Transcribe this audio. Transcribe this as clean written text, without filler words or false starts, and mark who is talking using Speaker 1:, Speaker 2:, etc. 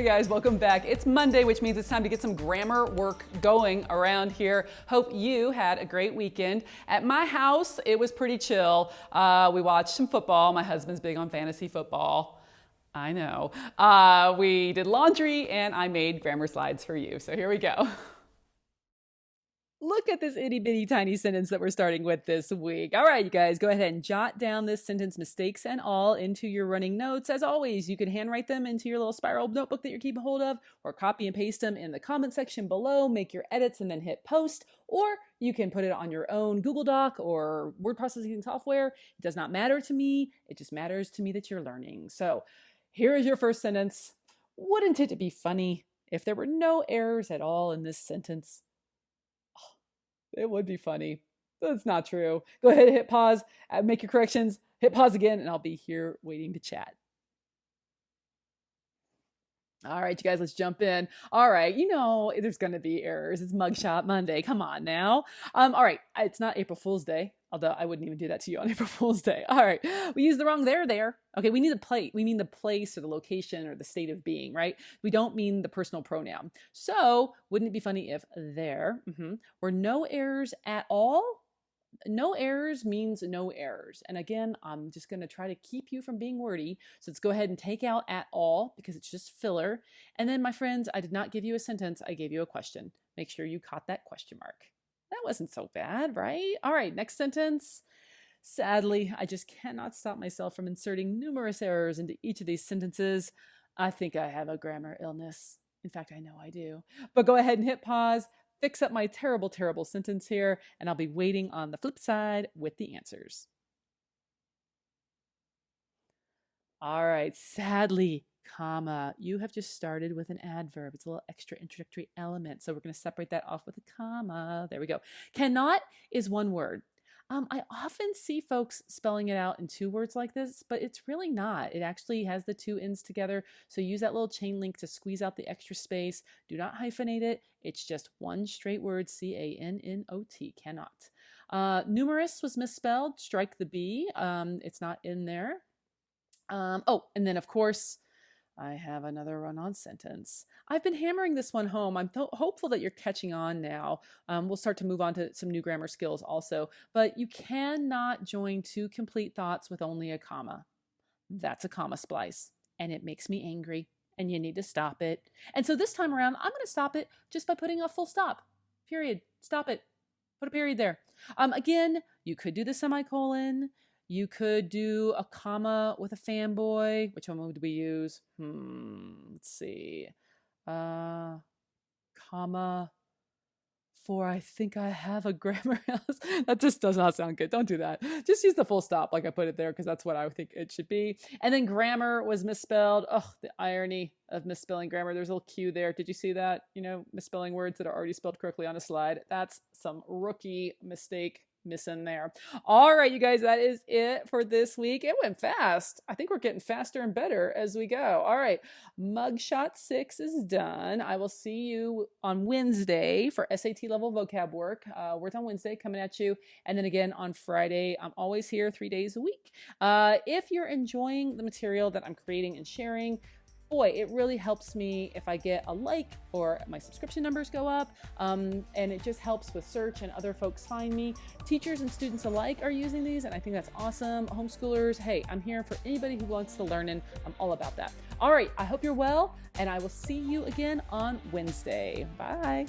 Speaker 1: Hey guys, welcome back. It's Monday, which means it's time to get some grammar work going around here. Hope you had a great weekend. At my house, it was pretty chill. We watched some football. My husband's big on fantasy football. I know. We did laundry and I made grammar slides for you. So here we go. Look at this itty bitty tiny sentence that we're starting with this week. All right, you guys, go ahead and jot down this sentence, mistakes and all, into your running notes. As always, you can handwrite them into your little spiral notebook that you're keeping hold of, or copy and paste them in the comment section below, make your edits and then hit post, or you can put it on your own Google Doc or word processing software. It does not matter to me. It just matters to me that you're learning. So here is your first sentence. Wouldn't it be funny if there were no errors at all in this sentence? It would be funny. That's not true. Go ahead and hit pause, make your corrections, hit pause again, and I'll be here waiting to chat. All right, you guys, let's jump in. All right, you know there's going to be errors. It's Mugshot Monday. Come on now. All right, it's not April Fool's Day, although I wouldn't even do that to you on April Fool's Day. All right, we used the wrong there. Okay, we need the place. We mean the place or the location or the state of being, right? We don't mean the personal pronoun. So wouldn't it be funny if there were no errors at all? No errors means no errors. And again, I'm just going to try to keep you from being wordy. So let's go ahead and take out at all because it's just filler. And then, my friends, I did not give you a sentence. I gave you a question. Make sure you caught that question mark. That wasn't so bad, right? All right, next sentence. Sadly, I just cannot stop myself from inserting numerous errors into each of these sentences. I think I have a grammar illness. In fact, I know I do. But go ahead and hit pause. Fix up my terrible, terrible sentence here, and I'll be waiting on the flip side with the answers. All right, sadly, comma. You have just started with an adverb. It's a little extra introductory element, so we're going to separate that off with a comma. There we go. Cannot is one word. I often see folks spelling it out in two words like this, but it's really not. It actually has the two ends together. So use that little chain link to squeeze out the extra space. Do not hyphenate it. It's just one straight word, C-A-N-N-O-T, cannot. Numerous was misspelled. Strike the B. It's not in there. Oh, and then of course, I have another run-on sentence. I've been hammering this one home. I'm hopeful that you're catching on now. We'll start to move on to some new grammar skills also. But you cannot join two complete thoughts with only a comma. That's a comma splice, and it makes me angry, and you need to stop it. And so this time around, I'm going to stop it just by putting a full stop. Period. Stop it. Put a period there. Again, you could do the semicolon. You could do a comma with a fanboy. Which one would we use? Let's see. Comma for I think I have a grammar illness. That just does not sound good. Don't do that. Just use the full stop like I put it there because that's what I think it should be. And then grammar was misspelled. Oh, the irony of misspelling grammar. There's a little cue there. Did you see that? You know, misspelling words that are already spelled correctly on a slide. That's some rookie mistake missing there. All right, you guys, that is it for this week. It went fast. I think we're getting faster and better as we go. All right, Mugshot 6 is done. I will see you on Wednesday for SAT level vocab work. Words on Wednesday coming at you. And then again on Friday. I'm always here 3 days a week. If you're enjoying the material that I'm creating and sharing, boy, it really helps me if I get a like or my subscription numbers go up. And it just helps with search and other folks find me. Teachers and students alike are using these, and I think that's awesome. Homeschoolers, hey, I'm here for anybody who wants to learn, and I'm all about that. All right, I hope you're well, and I will see you again on Wednesday. Bye.